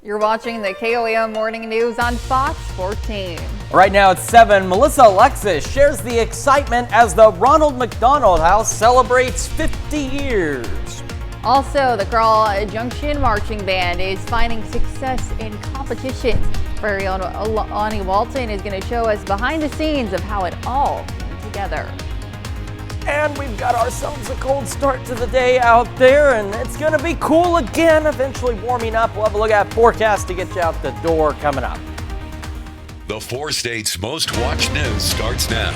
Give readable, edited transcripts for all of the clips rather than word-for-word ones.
You're watching the KOAM Morning News on Fox 14. Right now it's 7. Melissa Alexis shares the excitement as the Ronald McDonald House celebrates 50 years. Also, the Carl Junction Marching Band is finding success in competitions. Very own Ani Walton is going to show us behind the scenes of how it all came together. And we've got ourselves a cold start to the day out there, and it's going to be cool again, eventually warming up. We'll have a look at forecast to get you out the door coming up. The 4 states' most watched news starts now.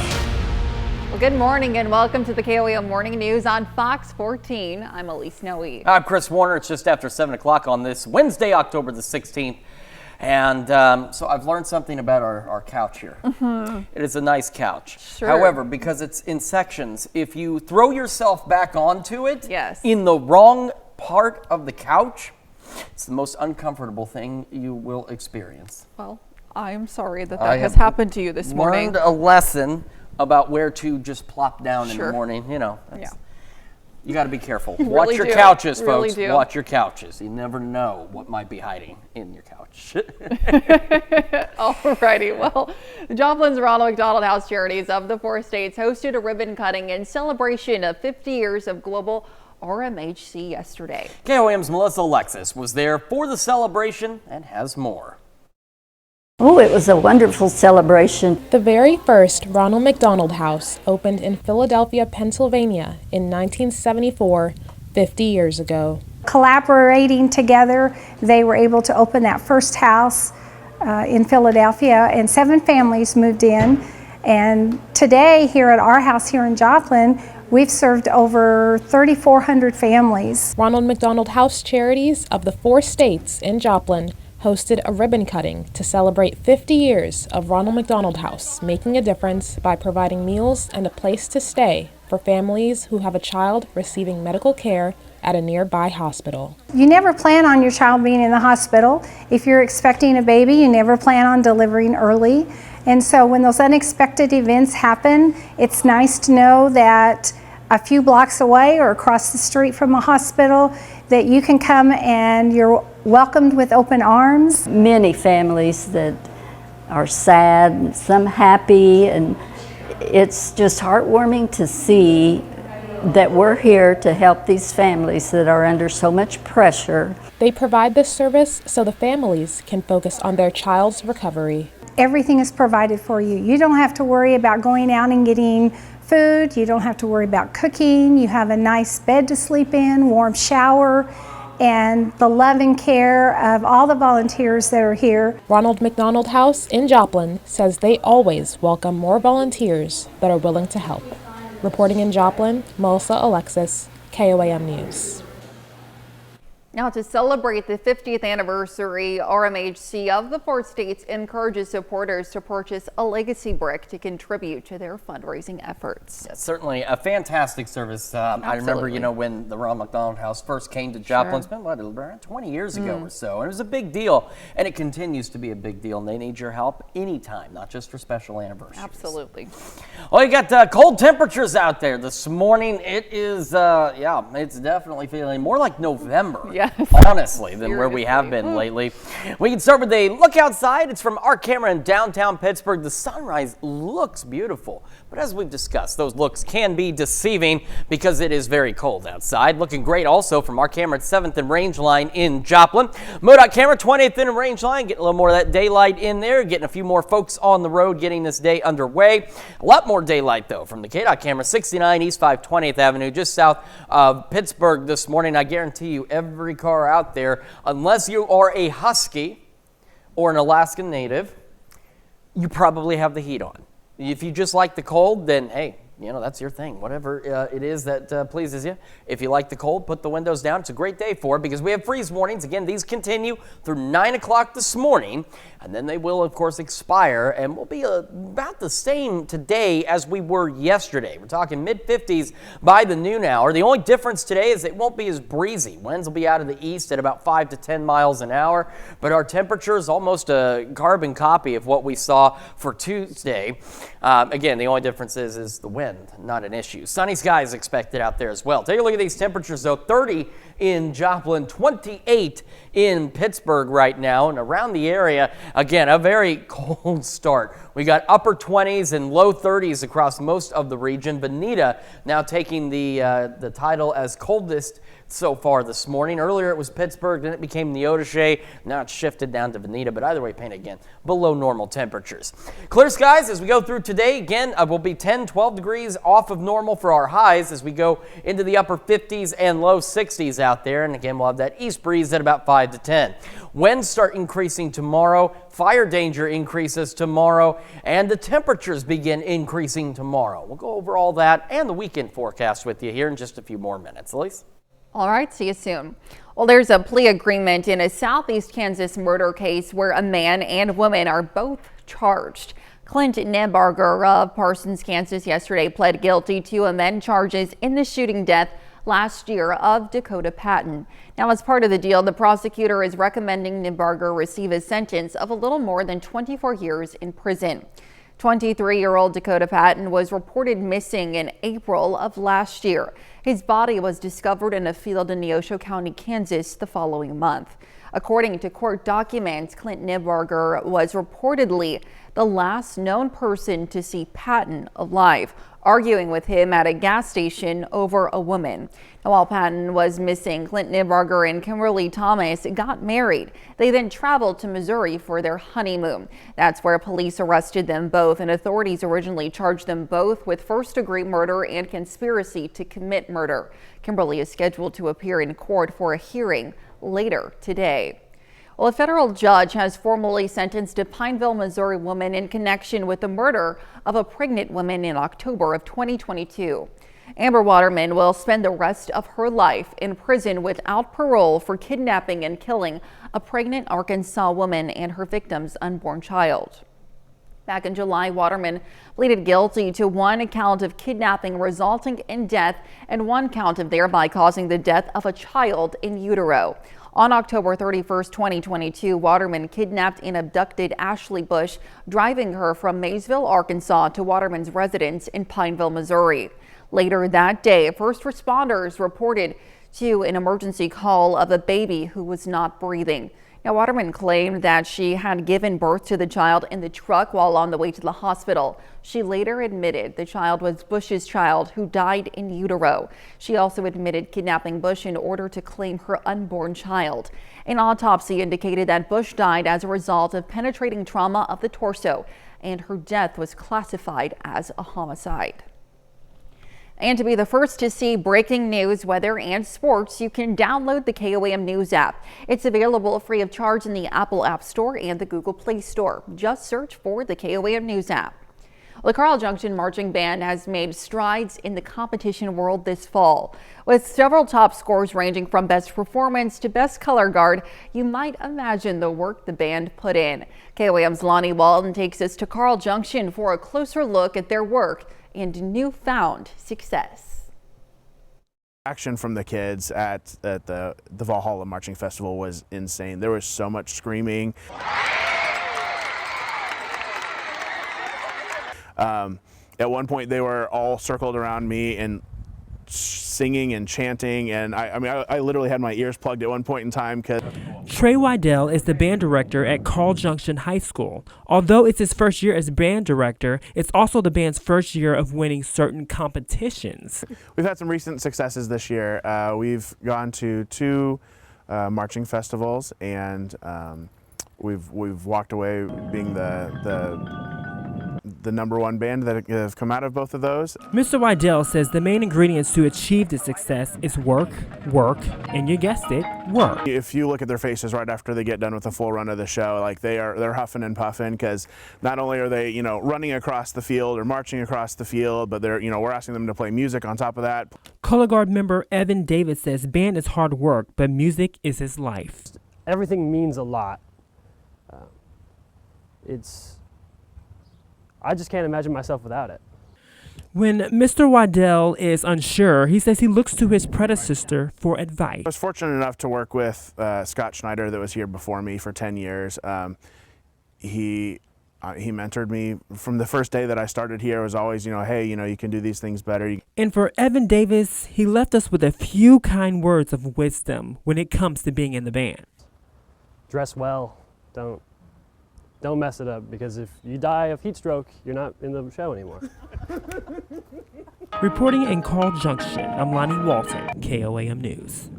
Well, good morning and welcome to the KOAM Morning News on Fox 14. I'm Elise Noe. I'm Chris Warner. It's just after 7 o'clock on this Wednesday, October the 16th. And so I've learned something about our couch here. It is a nice couch. Sure. However, because it's in sections, if you throw yourself back onto it Yes. in the wrong part of the couch, it's the most uncomfortable thing you will experience. Well, I'm sorry that I has have happened to you this morning. Learned a lesson about where to just plop down in the Sure. morning. You know, Yeah. you got to be careful. You Watch really your do. couches, Really folks. do. Watch your couches. You never know what might be hiding in your couch. Alrighty, well, Joplin's Ronald McDonald House Charities of the 4 states hosted a ribbon cutting in celebration of 50 years of global RMHC yesterday. KOAM's Melissa Alexis was there for the celebration and has more. Oh, it was a wonderful celebration. The very first Ronald McDonald House opened in Philadelphia, Pennsylvania in 1974, 50 years ago. Collaborating together, they were able to open that first house in Philadelphia, and 7 families moved in. And today, here at our house here in Joplin, we've served over 3,400 families. Ronald McDonald House Charities of the 4 states in Joplin hosted a ribbon cutting to celebrate 50 years of Ronald McDonald House, making a difference by providing meals and a place to stay for families who have a child receiving medical care at a nearby hospital. You never plan on your child being in the hospital. If you're expecting a baby, you never plan on delivering early. And so when those unexpected events happen, it's nice to know that a few blocks away or across the street from a hospital that you can come and you're welcomed with open arms. Many families that are sad, some happy, and it's just heartwarming to see that we're here to help these families that are under so much pressure. They provide this service so the families can focus on their child's recovery. Everything is provided for you. You don't have to worry about going out and getting food. You don't have to worry about cooking. You have a nice bed to sleep in, warm shower, and the love and care of all the volunteers that are here. Ronald McDonald House in Joplin says they always welcome more volunteers that are willing to help. Reporting in Joplin, Melissa Alexis, KOAM News. Now, to celebrate the 50th anniversary, RMHC of the 4 states encourages supporters to purchase a legacy brick to contribute to their fundraising efforts. Yeah, certainly a fantastic service. I remember, when the Ronald McDonald House first came to Joplin, it's been around 20 years ago or so, and it was a big deal, and it continues to be a big deal, and they need your help anytime, not just for special anniversaries. Absolutely. Well, you got cold temperatures out there this morning. It is, it's definitely feeling more like November. Yes. Honestly, than where we have been lately. We can start with a look outside. It's from our camera in downtown Pittsburgh. The sunrise looks beautiful, but as we've discussed, those looks can be deceiving because it is very cold outside. Looking great also from our camera at 7th and Range Line in Joplin. MoDOT camera 20th and Range Line, getting a little more of that daylight in there, getting a few more folks on the road, getting this day underway. A lot more daylight though from the KDOT camera 69 East 520th Avenue, just south of Pittsburgh this morning. I guarantee you every car out there, unless you are a Husky or an Alaskan native, you probably have the heat on. If you just like the cold, then hey, that's your thing. Whatever it is that pleases you. If you like the cold, put the windows down. It's a great day for it because we have freeze warnings. Again, these continue through 9 o'clock this morning, and then they will, of course, expire, and we'll be about the same today as we were yesterday. We're talking mid-50s by the noon hour. The only difference today is it won't be as breezy. Winds will be out of the east at about 5 to 10 miles an hour, but our temperature is almost a carbon copy of what we saw for Tuesday. Again, the only difference is the wind. wind, not an issue. Sunny skies expected out there as well. Take a look at these temperatures though. 30 in Joplin, 28 in Pittsburgh right now, and around the area, again, a very cold start. We got upper 20s and low 30s across most of the region. Bonita now taking the title as coldest so far this morning. Earlier it was Pittsburgh, then it became Neodesha. Now it's shifted down to Bonita, but either way, paint again below normal temperatures. Clear skies as we go through today. Again, will be 10, 12 degrees off of normal for our highs as we go into the upper 50s and low 60s out there. And again, we'll have that east breeze at about 5 to 10. Winds start increasing tomorrow. Fire danger increases tomorrow, and the temperatures begin increasing tomorrow. We'll go over all that and the weekend forecast with you here in just a few more minutes. Elise? All right, see you soon. Well, there's a plea agreement in a Southeast Kansas murder case where a man and woman are both charged. Clint Nebarger of Parsons, Kansas yesterday pled guilty to amend charges in the shooting death last year of Dakota Patton. Now, as part of the deal, the prosecutor is recommending Nebarger receive a sentence of a little more than 24 years in prison. 23-year-old Dakota Patton was reported missing in April of last year. His body was discovered in a field in Neosho County, Kansas the following month. According to court documents, Clint Nebarger was reportedly the last known person to see Patton alive, arguing with him at a gas station over a woman. Now, while Patton was missing, Clint Nebarger and Kimberly Thomas got married. They then traveled to Missouri for their honeymoon. That's where police arrested them both, and authorities originally charged them both with first-degree murder and conspiracy to commit murder. Kimberly is scheduled to appear in court for a hearing later today. Well, a federal judge has formally sentenced a Pineville, Missouri woman in connection with the murder of a pregnant woman in October of 2022. Amber Waterman will spend the rest of her life in prison without parole for kidnapping and killing a pregnant Arkansas woman and her victim's unborn child. Back in July, Waterman pleaded guilty to one count of kidnapping resulting in death and one count of thereby causing the death of a child in utero. On October 31st, 2022, Waterman kidnapped and abducted Ashley Bush, driving her from Maysville, Arkansas to Waterman's residence in Pineville, Missouri. Later that day, first responders reported to an emergency call of a baby who was not breathing. Now, Waterman claimed that she had given birth to the child in the truck while on the way to the hospital. She later admitted the child was Bush's child who died in utero. She also admitted kidnapping Bush in order to claim her unborn child. An autopsy indicated that Bush died as a result of penetrating trauma of the torso, and her death was classified as a homicide. And to be the first to see breaking news, weather, and sports, you can download the KOAM News app. It's available free of charge in the Apple App Store and the Google Play Store. Just search for the KOAM News app. The Carl Junction Marching Band has made strides in the competition world this fall. With several top scores ranging from best performance to best color guard, you might imagine the work the band put in. KOAM's Lonnie Walton takes us to Carl Junction for a closer look at their work and newfound success. Action from the kids at the Valhalla Marching Festival was insane. There was so much screaming. At one point they were all circled around me and singing and chanting, and I literally had my ears plugged at one point in time. Trey Wydell is the band director at Carl Junction High School. Although it's his first year as band director, it's also the band's first year of winning certain competitions. We've had some recent successes this year. We've gone to 2 marching festivals, and we've walked away being the number 1 band that have come out of both of those. Mr. Wydell says the main ingredients to achieve this success is work, and you guessed it, work. If you look at their faces right after they get done with the full run of the show, like they're huffing and puffing, because not only are they, running across the field or marching across the field, but they're, we're asking them to play music on top of that. Color Guard member Evan Davis says band is hard work, but music is his life. Everything means a lot. I just can't imagine myself without it. When Mr. Wydell is unsure, he says he looks to his predecessor for advice. I was fortunate enough to work with Scott Schneider that was here before me for 10 years. he mentored me from the first day that I started here. It was always, hey, you can do these things better. And for Evan Davis, he left us with a few kind words of wisdom when it comes to being in the band. Dress well. Don't mess it up, because if you die of heat stroke, you're not in the show anymore. Reporting in Carl Junction, I'm Lonnie Walton, KOAM News.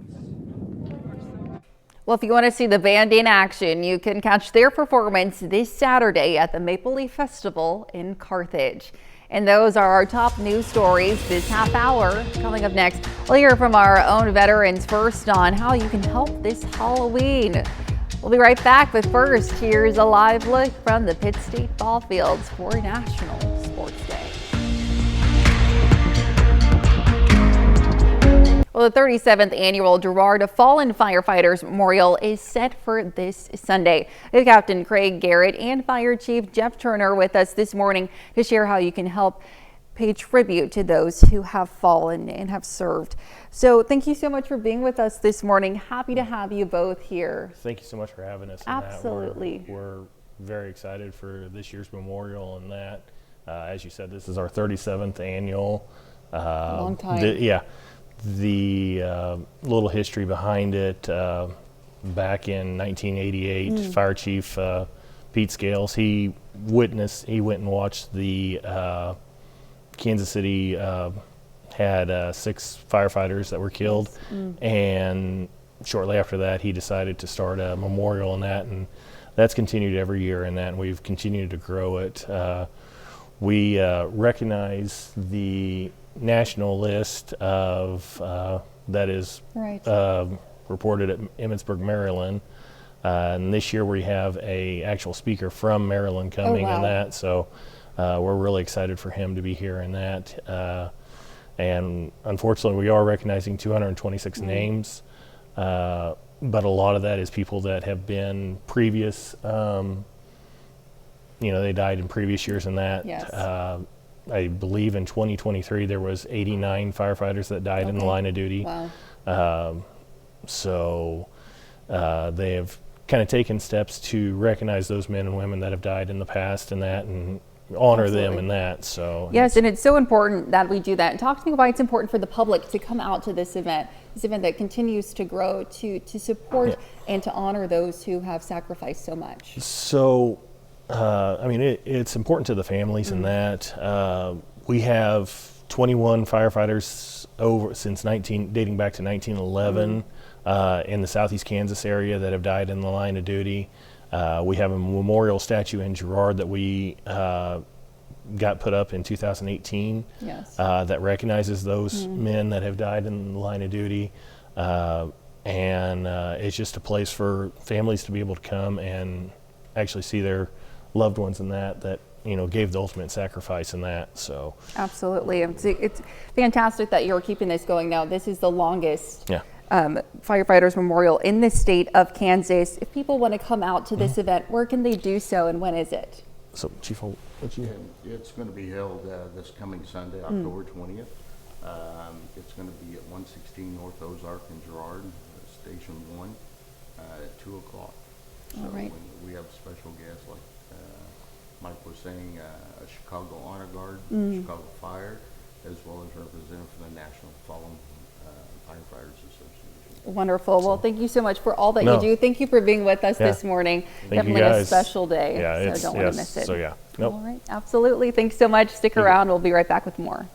Well, if you want to see the band in action, you can catch their performance this Saturday at the Maple Leaf Festival in Carthage. And those are our top news stories this half hour. Coming up next, we'll hear from our own veterans first on how you can help this Halloween. We'll be right back, but first, here's a live look from the Pitt State ball fields for National Sports Day. Well, the 37th annual Girard Fallen Firefighters Memorial is set for this Sunday. We have Captain Craig Garrett and Fire Chief Jeff Turner with us this morning to share how you can help pay tribute to those who have fallen and have served. So thank you so much for being with us this morning. Happy to have you both here. Thank you so much for having us. Absolutely. We're very excited for this year's memorial and that. As you said, this is our 37th annual. Long time. The little history behind it, back in 1988, Fire Chief Pete Scales, he went and watched the Kansas City had 6 firefighters that were killed, and shortly after that he decided to start a memorial in that, and that's continued every year in that, and we've continued to grow it. We recognize the national list of that is reported at Emmitsburg, Maryland, and this year we have a actual speaker from Maryland coming in that, so we're really excited for him to be here in that. And unfortunately, we are recognizing 226 names, but a lot of that is people that have been previous, they died in previous years in that. Yes. I believe in 2023 there was 89 firefighters that died in the line of duty. Wow. So they have kind of taken steps to recognize those men and women that have died in the past and that, and honor them in that. So yes, and it's so important that we do that. And talk to me why it's important for the public to come out to this event that continues to grow, to support and to honor those who have sacrificed so much. So it's important to the families in that. We have 21 firefighters dating back to 1911 in the southeast Kansas area that have died in the line of duty. We have a memorial statue in Girard that we got put up in 2018 that recognizes those men that have died in the line of duty. And it's just a place for families to be able to come and actually see their loved ones in that gave the ultimate sacrifice in that. So absolutely, it's fantastic that you're keeping this going now. This is the longest firefighters memorial in the state of Kansas. If people want to come out to this event, where can they do so, and when is it? So Chief, it's going to be held this coming Sunday, October 20th. It's going to be at 116 North Ozark in Girard, Station 1, at 2 o'clock. So all right. we have special guests like Mike was saying, a Chicago Honor Guard, Chicago Fire, as well as representative from the National Fallen Firefighters Association. Wonderful. Well, thank you so much for all that you do. Thank you for being with us this morning. Definitely a special day. So don't want to miss it. So All right. Absolutely. Thanks so much. Stick around. We'll be right back with more.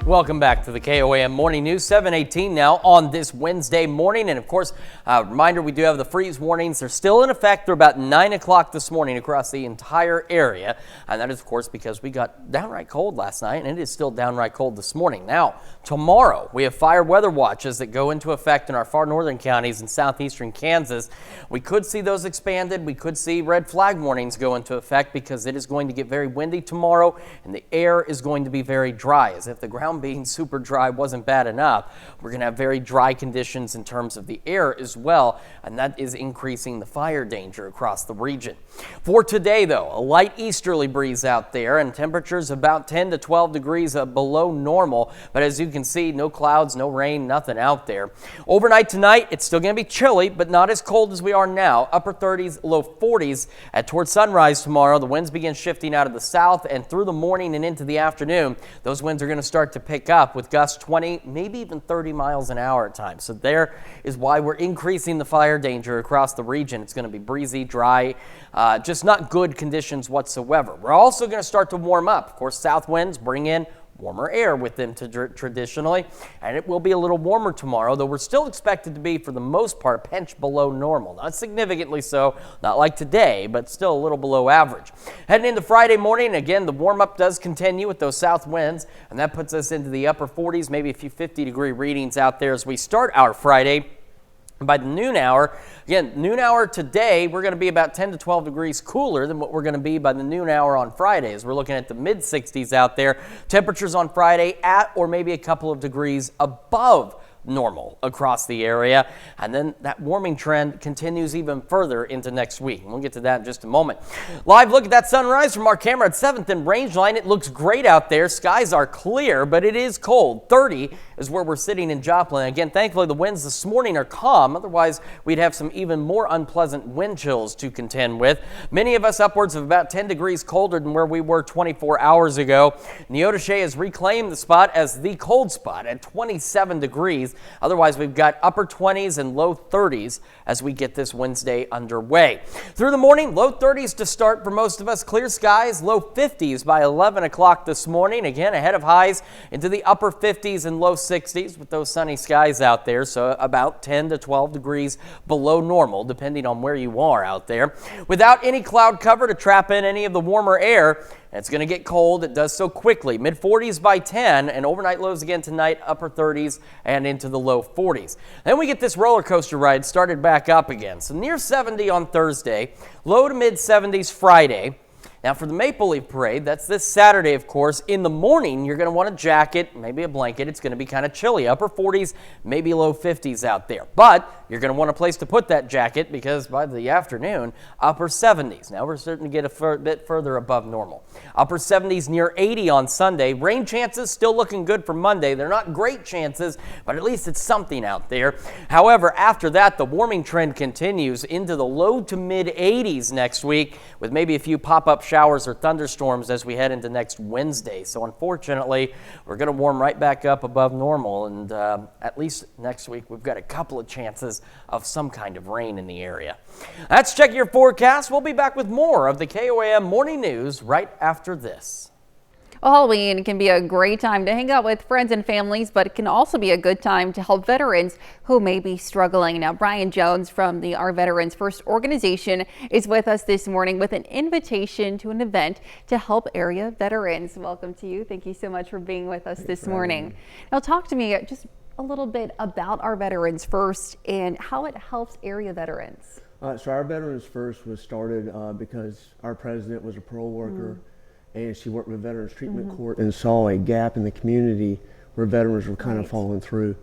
Welcome back to the KOAM Morning News, 7:18 now on this Wednesday morning. And of course, reminder, we do have the freeze warnings. They're still in effect through about 9 o'clock this morning across the entire area. And that is, of course, because we got downright cold last night, and it is still downright cold this morning. Now, tomorrow, we have fire weather watches that go into effect in our far northern counties in southeastern Kansas. We could see those expanded. We could see red flag warnings go into effect because it is going to get very windy tomorrow, and the air is going to be very dry, as if the ground ground being super dry wasn't bad enough. We're going to have very dry conditions in terms of the air as well, and that is increasing the fire danger across the region. For today, though, a light easterly breeze out there and temperatures about 10 to 12 degrees below normal. But as you can see, no clouds, no rain, nothing out there. Overnight tonight, it's still going to be chilly, but not as cold as we are now. Upper 30s, low 40s. Towards sunrise tomorrow, the winds begin shifting out of the south, and through the morning and into the afternoon, those winds are going to start to pick up with gusts 20, maybe even 30 miles an hour at times. So there is why we're increasing the fire danger across the region. It's going to be breezy, dry, just not good conditions whatsoever. We're also going to start to warm up. Of course, south winds bring in warmer air with them traditionally, and it will be a little warmer tomorrow, though we're still expected to be, for the most part, a pinch below normal. Not significantly so, not like today, but still a little below average. Heading into Friday morning, again, the warm-up does continue with those south winds, and that puts us into the upper 40s, maybe a few 50-degree readings out there as we start our Friday. By the noon hour, again, noon hour today, we're going to be about 10 to 12 degrees cooler than what we're going to be by the noon hour on Fridays. We're looking at the mid-60s out there. Temperatures on Friday at or maybe a couple of degrees above normal across the area, and then that warming trend continues even further into next week. And we'll get to that in just a moment. Live look at that sunrise from our camera at 7th and Rangeline. It looks great out there. Skies are clear, but it is cold. 30 is where we're sitting in Joplin. Again, thankfully the winds this morning are calm. Otherwise, we'd have some even more unpleasant wind chills to contend with. Many of us upwards of about 10 degrees colder than where we were 24 hours ago. Neodesha has reclaimed the spot as the cold spot at 27 degrees. Otherwise, we've got upper 20s and low 30s as we get this Wednesday underway. Through the morning, low 30s to start for most of us. Clear skies, low 50s by 11 o'clock this morning. Again, ahead of highs into the upper 50s and low 60s with those sunny skies out there. So about 10 to 12 degrees below normal, depending on where you are out there. Without any cloud cover to trap in any of the warmer air, it's going to get cold. It does so quickly. Mid-40s by 10, and overnight lows again tonight, upper 30s and into the low 40s. Then we get this roller coaster ride started back up again. So near 70 on Thursday, low to mid-70s Friday. Now for the Maple Leaf Parade, that's this Saturday, of course. In the morning, you're going to want a jacket, maybe a blanket. It's going to be kind of chilly. Upper 40s, maybe low 50s out there. But you're going to want a place to put that jacket because by the afternoon, upper 70s. Now we're starting to get a bit further above normal. Upper 70s near 80 on Sunday. Rain chances still looking good for Monday. They're not great chances, but at least it's something out there. However, after that, the warming trend continues into the low to mid 80s next week with maybe a few pop-up showers or thunderstorms as we head into next Wednesday. So unfortunately, we're going to warm right back up above normal, and at least next week we've got a couple of chances of some kind of rain in the area. Let's check your forecast. We'll be back with more of the KOAM Morning News right after this. Well, Halloween can be a great time to hang out with friends and families, but it can also be a good time to help veterans who may be struggling. Now, Brian Jones from the Our Veterans First organization is with us this morning with an invitation to an event to help area veterans. Welcome to you. Thank you so much for being with us this morning. Now, talk to me just a little bit about Our Veterans First and how it helps area veterans. So Our Veterans First was started because our president was a parole worker. And she worked with Veterans Treatment Court and saw a gap in the community where veterans were kind of falling through.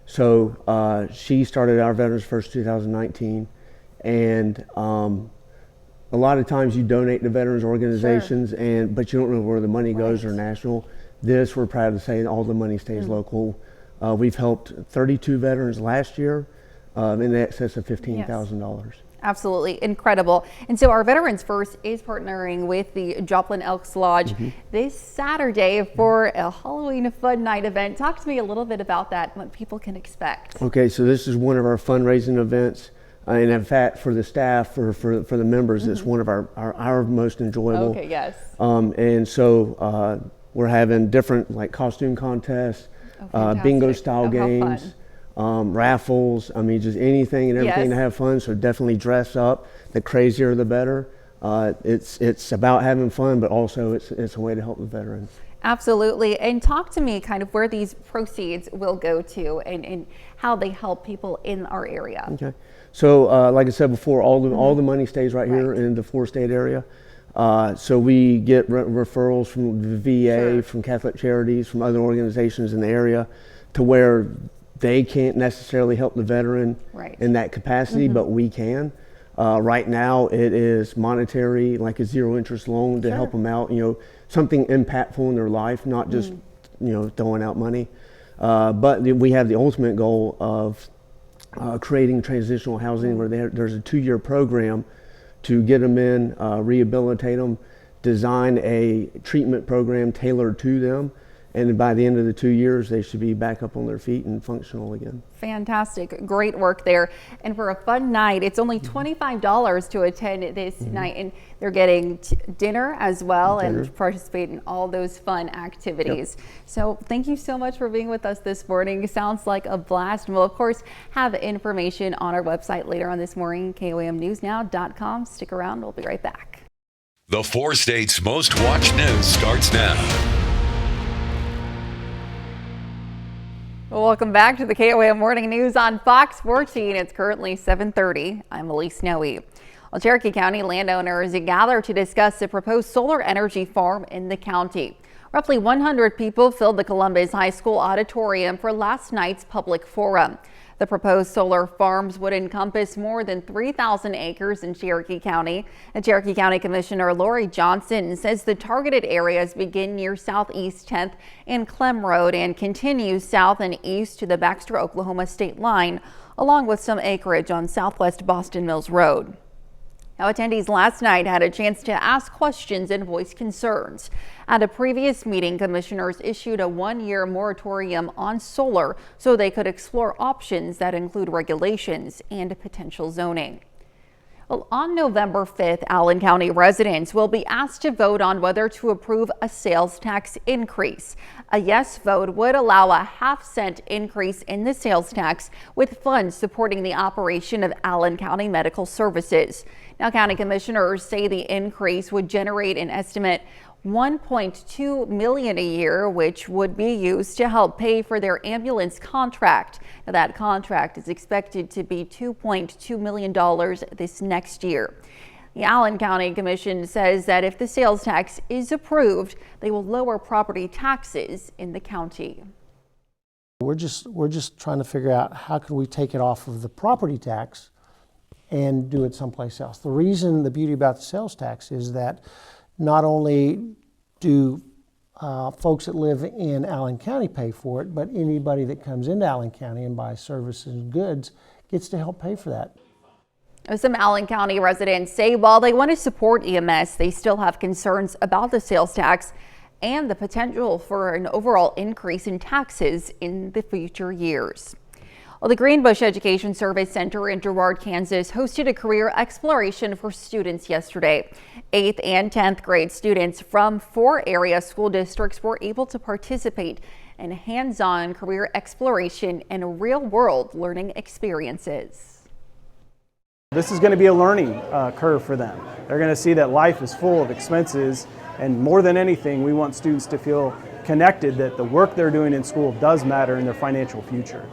So she started Our Veterans First 2019, and a lot of times you donate to veterans organizations, but you don't know where the money goes or national. This, we're proud to say, all the money stays local. We've helped 32 veterans last year in excess of $15,000. Absolutely incredible. And so Our Veterans First is partnering with the Joplin Elks Lodge this Saturday for a Halloween Fun Night event. Talk to me a little bit about that, what people can expect. Okay, so this is one of our fundraising events. And in fact, for the staff, for the members, it's one of our most enjoyable. Okay, yes. And so we're having different like costume contests, bingo style games. Raffles, I mean, just anything and everything to have fun. So definitely dress up. The crazier, the better. It's about having fun, but also it's a way to help the veterans. Absolutely. And talk to me kind of where these proceeds will go to and how they help people in our area. Okay. So like I said before, all the money stays right here in the 4-state area. So we get referrals from the VA, from Catholic Charities, from other organizations in the area, to where they can't necessarily help the veteran in that capacity, but we can. Right now it is monetary, like a zero interest loan to help them out, something impactful in their life, not just, throwing out money. But we have the ultimate goal of creating transitional housing where there's a 2-year program to get them in, rehabilitate them, design a treatment program tailored to them, and by the end of the 2 years, they should be back up on their feet and functional again. Fantastic. Great work there. And for a fun night, it's only $25 to attend this night, and they're getting dinner as well and participate in all those fun activities. So thank you so much for being with us this morning. Sounds like a blast. And we'll, of course, have information on our website later on this morning, KOAMnewsnow.com. Stick around. We'll be right back. The 4 states' most watched news starts now. Welcome back to the KOAM Morning News on Fox 14. It's currently 7:30. I'm Elise Snowy. Well, Cherokee County landowners gather to discuss a proposed solar energy farm in the county. Roughly 100 people filled the Columbus High School auditorium for last night's public forum. The proposed solar farms would encompass more than 3,000 acres in Cherokee County. And Cherokee County Commissioner Lori Johnson says the targeted areas begin near Southeast 10th and Clem Road and continue south and east to the Baxter, Oklahoma state line, along with some acreage on Southwest Boston Mills Road. Now, attendees last night had a chance to ask questions and voice concerns. At a previous meeting, commissioners issued a 1-year moratorium on solar so they could explore options that include regulations and potential zoning. Well, on November 5th, Allen County residents will be asked to vote on whether to approve a sales tax increase. A yes vote would allow a half-cent increase in the sales tax, with funds supporting the operation of Allen County Medical Services. Now, county commissioners say the increase would generate an estimate $1.2 million a year, which would be used to help pay for their ambulance contract. Now, that contract is expected to be $2.2 million this next year. The Allen County Commission says that if the sales tax is approved, they will lower property taxes in the county. We're just trying to figure out how can we take it off of the property tax and do it someplace else. The reason, the beauty about the sales tax is that not only do folks that live in Allen County pay for it, but anybody that comes into Allen County and buys services and goods gets to help pay for that. Some Allen County residents say while they want to support EMS, they still have concerns about the sales tax and the potential for an overall increase in taxes in the future years. Well, the Greenbush Education Service Center in Girard, Kansas hosted a career exploration for students yesterday. 8th and 10th grade students from 4 area school districts were able to participate in hands-on career exploration and real-world learning experiences. This is going to be a learning curve for them. They're going to see that life is full of expenses, and more than anything, we want students to feel connected that the work they're doing in school does matter in their financial future.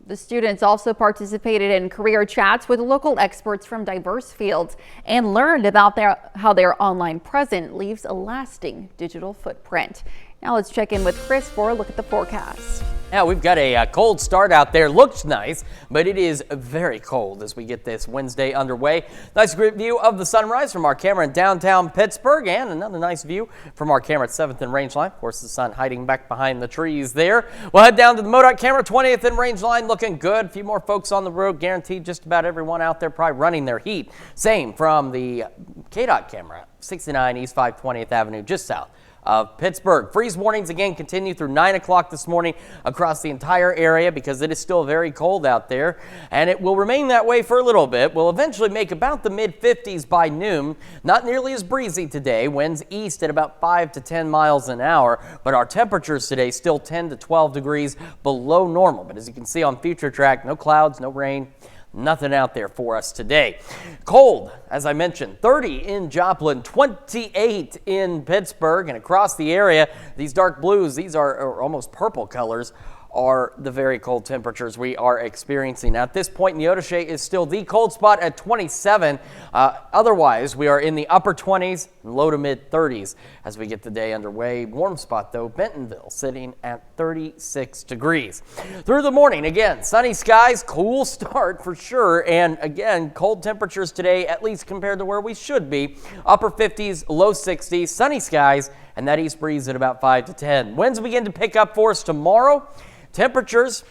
The students also participated in career chats with local experts from diverse fields and learned about how their online presence leaves a lasting digital footprint. Now let's check in with Chris for a look at the forecast. Yeah, we've got a cold start out there. Looks nice, but it is very cold as we get this Wednesday underway. Nice view of the sunrise from our camera in downtown Pittsburgh, and another nice view from our camera at 7th and Rangeline. Of course, the sun hiding back behind the trees there. We'll head down to the MoDOT camera, 20th and Rangeline, looking good. A few more folks on the road, guaranteed just about everyone out there probably running their heat. Same from the KDOT camera, 69 East 520th Avenue, just south of Pittsburgh. Freeze warnings again continue through 9 o'clock this morning across the entire area because it is still very cold out there, and it will remain that way for a little bit. We'll eventually make about the mid-50s by noon. Not nearly as breezy today. Winds east at about 5 to 10 miles an hour, but our temperatures today still 10 to 12 degrees below normal. But as you can see on Future Track, no clouds, no rain. Nothing out there for us today. Cold, as I mentioned, 30 in Joplin, 28 in Pittsburgh, and across the area, these dark blues, these are almost purple colors, are the very cold temperatures we are experiencing. At this point, Neodesha is still the cold spot at 27. Otherwise, we are in the upper 20s, low to mid 30s as we get the day underway. Warm spot, though, Bentonville sitting at 36 degrees. Through the morning, again, sunny skies, cool start for sure. And again, cold temperatures today, at least compared to where we should be. Upper 50s, low 60s, sunny skies, and that east breeze at about 5 to 10. Winds begin to pick up for us tomorrow. Temperatures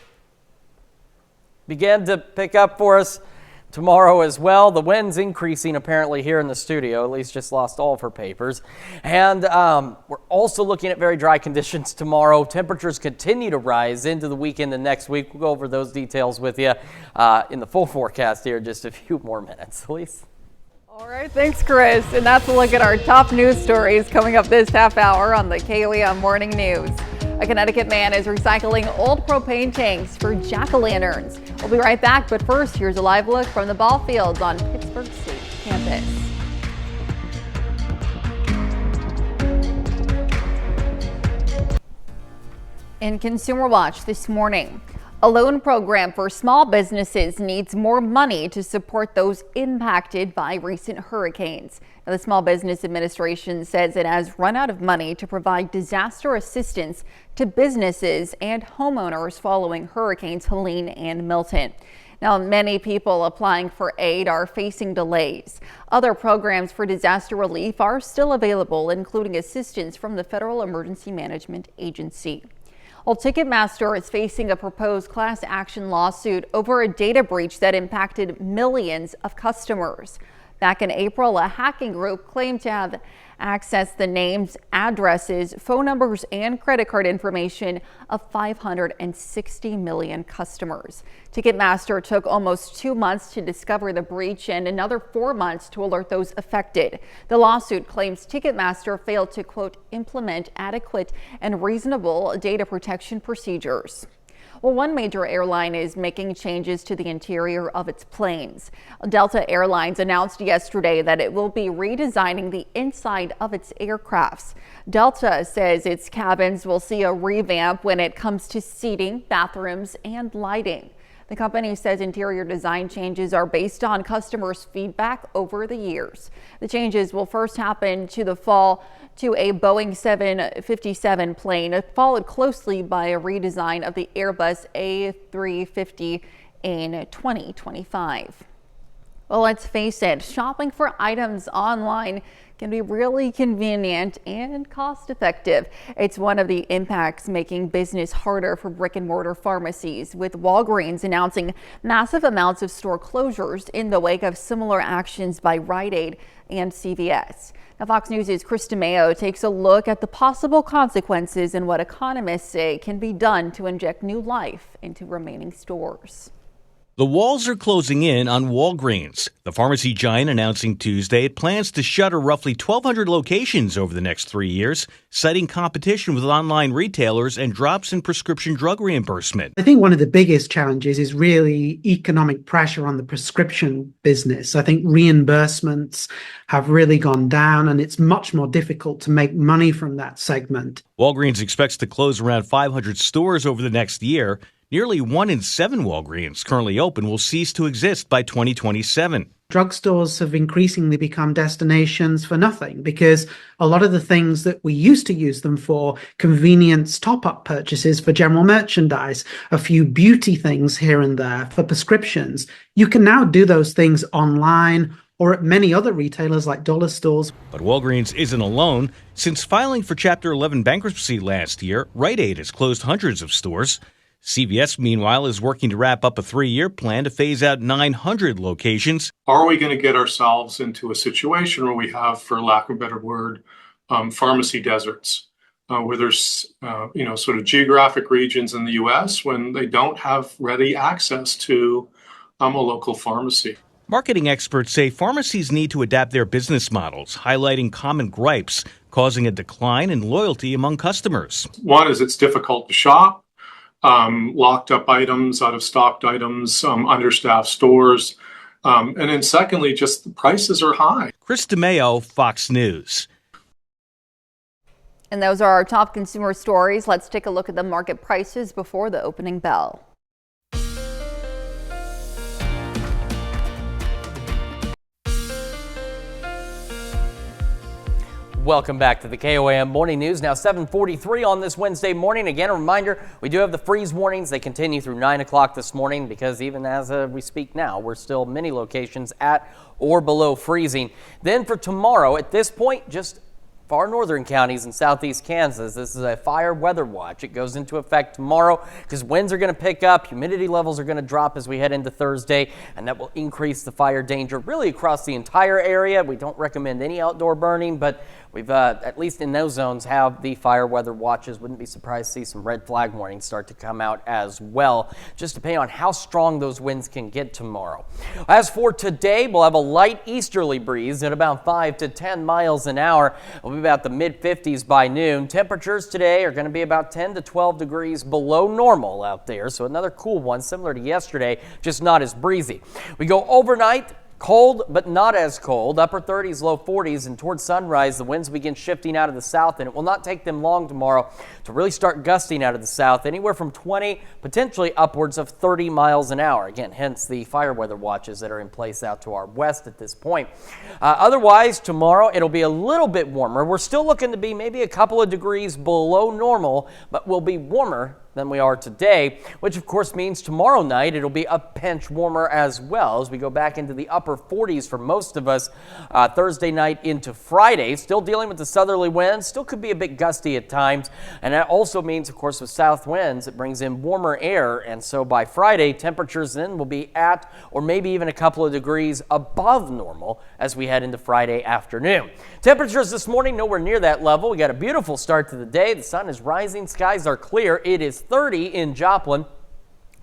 begin to pick up for us tomorrow as well. The wind's increasing apparently here in the studio. Elise just lost all of her papers. And we're also looking at very dry conditions tomorrow. Temperatures continue to rise into the weekend and next week. We'll go over those details with you in the full forecast here in just a few more minutes. Elise? All right, thanks, Chris. And that's a look at our top news stories coming up this half hour on the KOEM Morning News. A Connecticut man is recycling old propane tanks for jack-o'-lanterns. We'll be right back, but first, here's a live look from the ball fields on Pittsburgh State campus. In Consumer Watch this morning, a loan program for small businesses needs more money to support those impacted by recent hurricanes. Now, the Small Business Administration says it has run out of money to provide disaster assistance to businesses and homeowners following Hurricanes Helene and Milton. Now, many people applying for aid are facing delays. Other programs for disaster relief are still available, including assistance from the Federal Emergency Management Agency. Well, Ticketmaster is facing a proposed class action lawsuit over a data breach that impacted millions of customers. Back in April, a hacking group claimed to have accessed the names, addresses, phone numbers, and credit card information of 560 million customers. Ticketmaster took almost 2 months to discover the breach and another 4 months to alert those affected. The lawsuit claims Ticketmaster failed to, quote, implement adequate and reasonable data protection procedures. Well, one major airline is making changes to the interior of its planes. Delta Airlines announced yesterday that it will be redesigning the inside of its aircrafts. Delta says its cabins will see a revamp when it comes to seating, bathrooms, and lighting. The company says interior design changes are based on customers' feedback over the years. The changes will first happen to a Boeing 757 plane, followed closely by a redesign of the Airbus A350 in 2025. Well, let's face it, shopping for items online can be really convenient and cost effective. It's one of the impacts making business harder for brick and mortar pharmacies, with Walgreens announcing massive amounts of store closures in the wake of similar actions by Rite Aid and CVS. Now, Fox News' Chris DeMeo takes a look at the possible consequences and what economists say can be done to inject new life into remaining stores. The walls are closing in on Walgreens. The pharmacy giant announcing Tuesday it plans to shutter roughly 1,200 locations over the next 3 years, citing competition with online retailers and drops in prescription drug reimbursement. I think one of the biggest challenges is really economic pressure on the prescription business. I think reimbursements have really gone down, and it's much more difficult to make money from that segment. Walgreens expects to close around 500 stores over the next year. Nearly 1 in 7 Walgreens currently open will cease to exist by 2027. Drugstores have increasingly become destinations for nothing because a lot of the things that we used to use them for, convenience top-up purchases for general merchandise, a few beauty things here and there for prescriptions, you can now do those things online or at many other retailers like dollar stores. But Walgreens isn't alone. Since filing for Chapter 11 bankruptcy last year, Rite Aid has closed hundreds of stores. CVS, meanwhile, is working to wrap up a 3-year plan to phase out 900 locations. Are we going to get ourselves into a situation where we have, for lack of a better word, pharmacy deserts, where there's, sort of geographic regions in the U.S. when they don't have ready access to a local pharmacy? Marketing experts say pharmacies need to adapt their business models, highlighting common gripes, causing a decline in loyalty among customers. One is it's difficult to shop. Locked up items, out of stocked items, understaffed stores. And then secondly, just the prices are high. Chris DeMeo, Fox News. And those are our top consumer stories. Let's take a look at the market prices before the opening bell. Welcome back to the KOAM Morning News. Now 7:43 on this Wednesday morning. Again, a reminder, we do have the freeze warnings. They continue through 9 o'clock this morning because even as we speak now, we're still many locations at or below freezing. Then for tomorrow, at this point, just far northern counties in southeast Kansas, this is a fire weather watch. It goes into effect tomorrow because winds are going to pick up, humidity levels are going to drop as we head into Thursday, and that will increase the fire danger really across the entire area. We don't recommend any outdoor burning, but we've, at least in those zones, have the fire weather watches. Wouldn't be surprised to see some red flag warnings start to come out as well, just depending on how strong those winds can get tomorrow. As for today, we'll have a light easterly breeze at about 5 to 10 miles an hour. We'll be about the mid-50s by noon. Temperatures today are going to be about 10 to 12 degrees below normal out there, so another cool one similar to yesterday, just not as breezy. We go overnight. Cold, but not as cold. Upper 30s, low 40s, and towards sunrise, the winds begin shifting out of the south, and it will not take them long tomorrow to really start gusting out of the south, anywhere from 20, potentially upwards of 30 miles an hour. Again, hence the fire weather watches that are in place out to our west at this point. Otherwise, tomorrow, it'll be a little bit warmer. We're still looking to be maybe a couple of degrees below normal, but we'll be warmer than we are today, which of course means tomorrow night it'll be a pinch warmer as well as we go back into the upper 40s for most of us Thursday night into Friday. Still dealing with the southerly winds, still could be a bit gusty at times, and that also means, of course, with south winds, it brings in warmer air, and so by Friday, temperatures then will be at or maybe even a couple of degrees above normal as we head into Friday afternoon. Temperatures this morning nowhere near that level. We got a beautiful start to the day. The sun is rising, skies are clear. It is 30 in Joplin.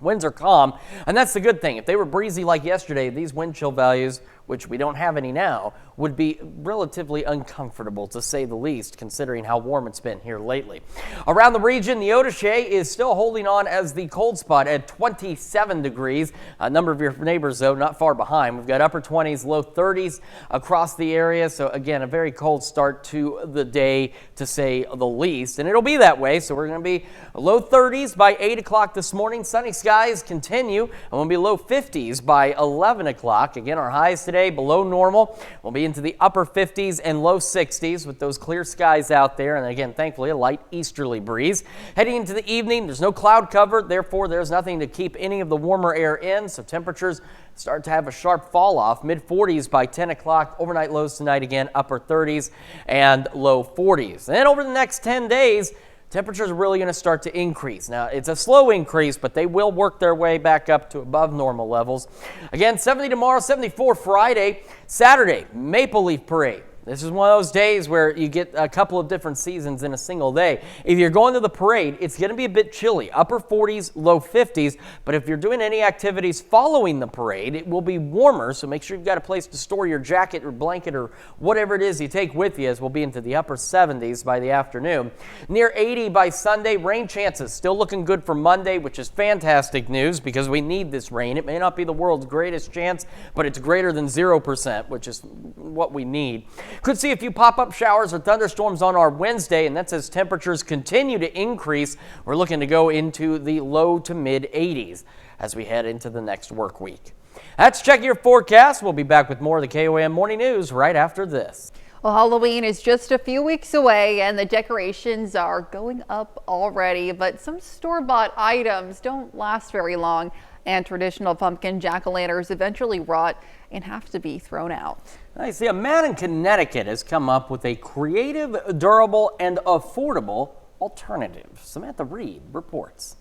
Winds are calm, and that's the good thing. If they were breezy like yesterday, these wind chill values, which we don't have any now, would be relatively uncomfortable to say the least, considering how warm it's been here lately. Around the region, the Odyssey is still holding on as the cold spot at 27 degrees. A number of your neighbors, though, not far behind. We've got upper 20s, low 30s across the area. So again, a very cold start to the day, to say the least. And it'll be that way. So we're going to be low 30s by 8 o'clock this morning. Sunny skies continue, and we'll be low 50s by 11 o'clock. Again, our highs today below normal. We'll be into the upper 50s and low 60s with those clear skies out there. And again, thankfully, a light easterly breeze. Heading into the evening, there's no cloud cover. Therefore, there's nothing to keep any of the warmer air in. So temperatures start to have a sharp fall off. Mid 40s by 10 o'clock. Overnight lows tonight again, upper 30s and low 40s. And then over the next 10 days, temperatures are really going to start to increase. Now, it's a slow increase, but they will work their way back up to above normal levels. Again, 70 tomorrow, 74 Friday. Saturday, Maple Leaf Parade. This is one of those days where you get a couple of different seasons in a single day. If you're going to the parade, it's going to be a bit chilly, upper 40s, low 50s. But if you're doing any activities following the parade, it will be warmer. So make sure you've got a place to store your jacket or blanket or whatever it is you take with you, as we'll be into the upper 70s by the afternoon. Near 80 by Sunday. Rain chances still looking good for Monday, which is fantastic news because we need this rain. It may not be the world's greatest chance, but it's greater than 0%, which is what we need. Could see a few pop-up showers or thunderstorms on our Wednesday, and that's as temperatures continue to increase. We're looking to go into the low to mid 80s as we head into the next work week. That's Check Your Forecast. We'll be back with more of the KOAM Morning News right after this. Well, Halloween is just a few weeks away and the decorations are going up already, but some store-bought items don't last very long, and traditional pumpkin jack-o'-lanterns eventually rot and have to be thrown out. I see a man in Connecticut has come up with a creative, durable, and affordable alternative. Samantha Reed reports.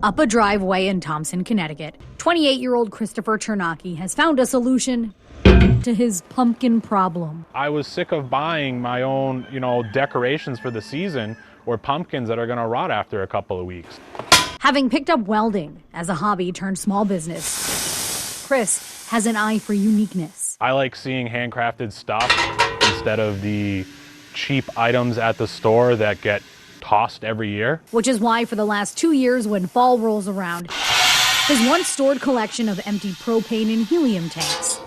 Up a driveway in Thompson, Connecticut, 28-year-old Christopher Chernacki has found a solution to his pumpkin problem. I was sick of buying my own, decorations for the season or pumpkins that are going to rot after a couple of weeks. Having picked up welding as a hobby turned small business, Chris has an eye for uniqueness. I like seeing handcrafted stuff instead of the cheap items at the store that get tossed every year. Which is why for the last 2 years when fall rolls around, his once stored collection of empty propane and helium tanks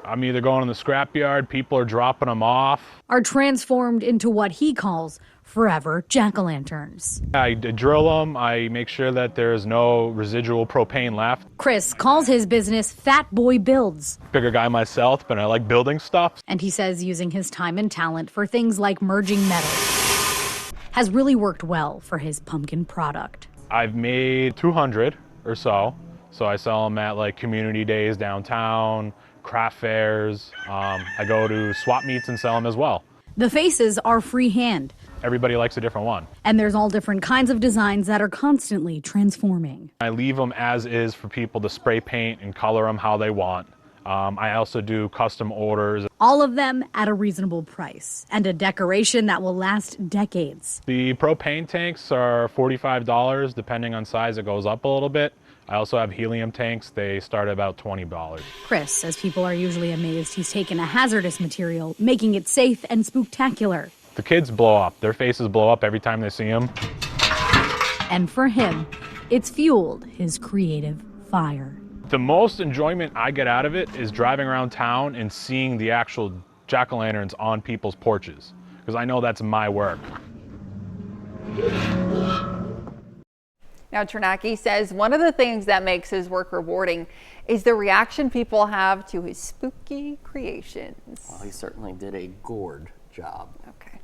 I'm either going in the scrapyard, people are dropping them off. Are transformed into what he calls forever jack-o'-lanterns. I drill them, I make sure that there's no residual propane left. Chris calls his business Fat Boy Builds. Bigger guy myself, but I like building stuff. And he says using his time and talent for things like merging metals has really worked well for his pumpkin product. I've made 200 or so. So I sell them at like community days downtown, craft fairs. I go to swap meets and sell them as well. The faces are freehand. Everybody likes a different one. And there's all different kinds of designs that are constantly transforming. I leave them as is for people to spray paint and color them how they want. I also do custom orders. All of them at a reasonable price and a decoration that will last decades. The propane tanks are $45. Depending on size, it goes up a little bit. I also have helium tanks. They start at about $20. Chris says people are usually amazed he's taken a hazardous material, making it safe and spooktacular. The kids blow up. Their faces blow up every time they see them. And for him, it's fueled his creative fire. The most enjoyment I get out of it is driving around town and seeing the actual jack-o'-lanterns on people's porches, because I know that's my work. Now, Ternacki says one of the things that makes his work rewarding is the reaction people have to his spooky creations. Well, he certainly did a gourd job. Okay.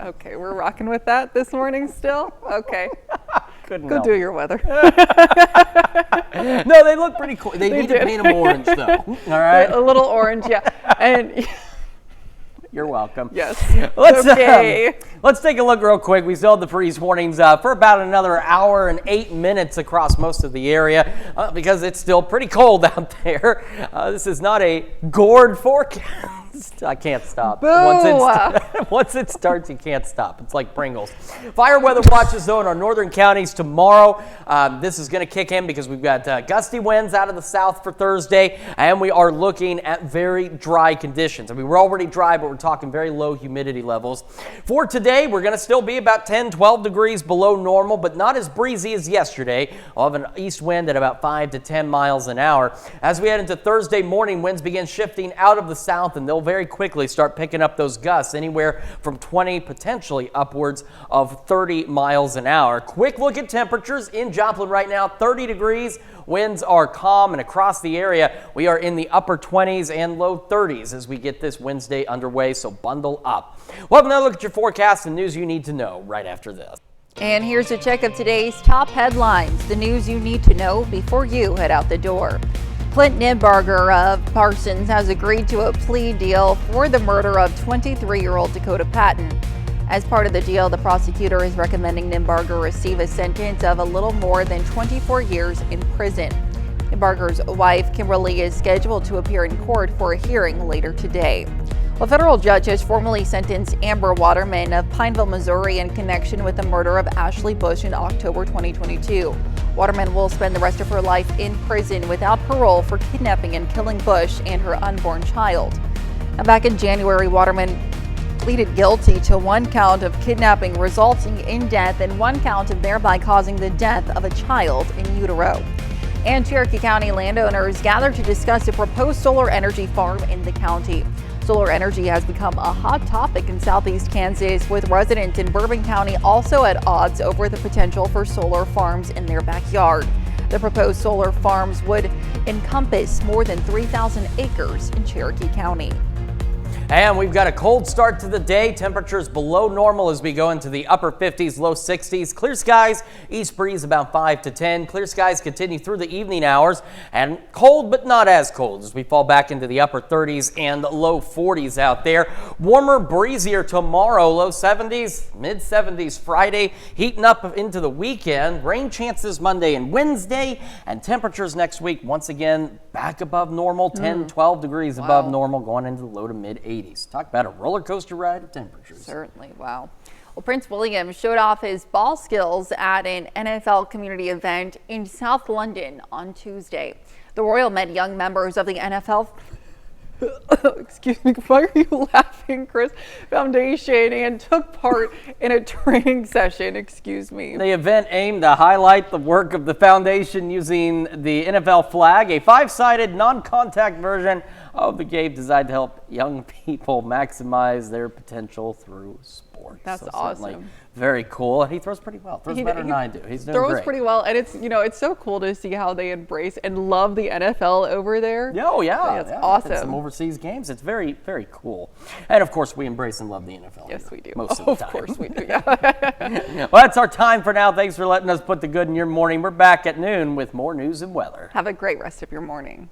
Okay, we're rocking with that this morning still? Okay. Go do your weather. No, they look pretty cool. They need to paint them orange, though. All right? A little orange, yeah. And you're welcome. Yes. Let's take a look real quick. We still have the freeze warnings for about another hour and 8 minutes across most of the area because it's still pretty cold out there. This is not a gourd forecast. I can't stop. Once it starts, you can't stop. It's like Pringles. Fire weather watches, though, in our northern counties tomorrow. This is going to kick in because we've got gusty winds out of the south for Thursday, and we are looking at very dry conditions. I mean, we're already dry, but we're talking very low humidity levels. For today, we're going to still be about 10, 12 degrees below normal, but not as breezy as yesterday. We'll have an east wind at about 5 to 10 miles an hour. As we head into Thursday morning, winds begin shifting out of the south, and they'll very quickly start picking up those gusts, anywhere from 20, potentially upwards of 30 miles an hour. Quick look at temperatures in Joplin right now, 30 degrees. Winds are calm, and across the area, we are in the upper 20s and low 30s as we get this Wednesday underway, so bundle up. We'll have another look at your forecast and news you need to know right after this. And here's a check of today's top headlines, the news you need to know before you head out the door. Clint Nimbarger of Parsons has agreed to a plea deal for the murder of 23-year-old Dakota Patton. As part of the deal, the prosecutor is recommending Nimbarger receive a sentence of a little more than 24 years in prison. Nimbarger's wife, Kimberly, is scheduled to appear in court for a hearing later today. A federal judge has formally sentenced Amber Waterman of Pineville, Missouri in connection with the murder of Ashley Bush in October 2022. Waterman will spend the rest of her life in prison without parole for kidnapping and killing Bush and her unborn child. And back in January, Waterman pleaded guilty to one count of kidnapping resulting in death and one count of thereby causing the death of a child in utero. And Cherokee County landowners gathered to discuss a proposed solar energy farm in the county. Solar energy has become a hot topic in southeast Kansas, with residents in Bourbon County also at odds over the potential for solar farms in their backyard. The proposed solar farms would encompass more than 3,000 acres in Cherokee County. And we've got a cold start to the day. Temperatures below normal as we go into the upper 50s, low 60s. Clear skies, east breeze about 5 to 10. Clear skies continue through the evening hours, and cold but not as cold as we fall back into the upper 30s and low 40s out there. Warmer, breezier tomorrow, low 70s, mid 70s Friday, heating up into the weekend. Rain chances Monday and Wednesday, and temperatures next week once again back above normal, 10, 12 degrees above normal, going into the low to mid 80s. Talk about a roller coaster ride of temperatures. Certainly, wow. Well, Prince William showed off his ball skills at an NFL community event in South London on Tuesday. The royal met young members of the NFL excuse me, why are you laughing, Chris? Foundation and took part in a training session, excuse me. The event aimed to highlight the work of the foundation using the NFL flag, a 5-sided non-contact version of the game designed to help young people maximize their potential through sports. That's so awesome. Very cool. He throws pretty well. Throws better than I do. He's doing throws great. pretty well, and it's it's so cool to see how they embrace and love the NFL over there. Oh yeah, it's yeah. awesome. And some overseas games. It's very, very cool. And of course, we embrace and love the NFL. Yes, we do. Most of the time. Of course we do. Yeah. Well, that's our time for now. Thanks for letting us put the good in your morning. We're back at noon with more news and weather. Have a great rest of your morning.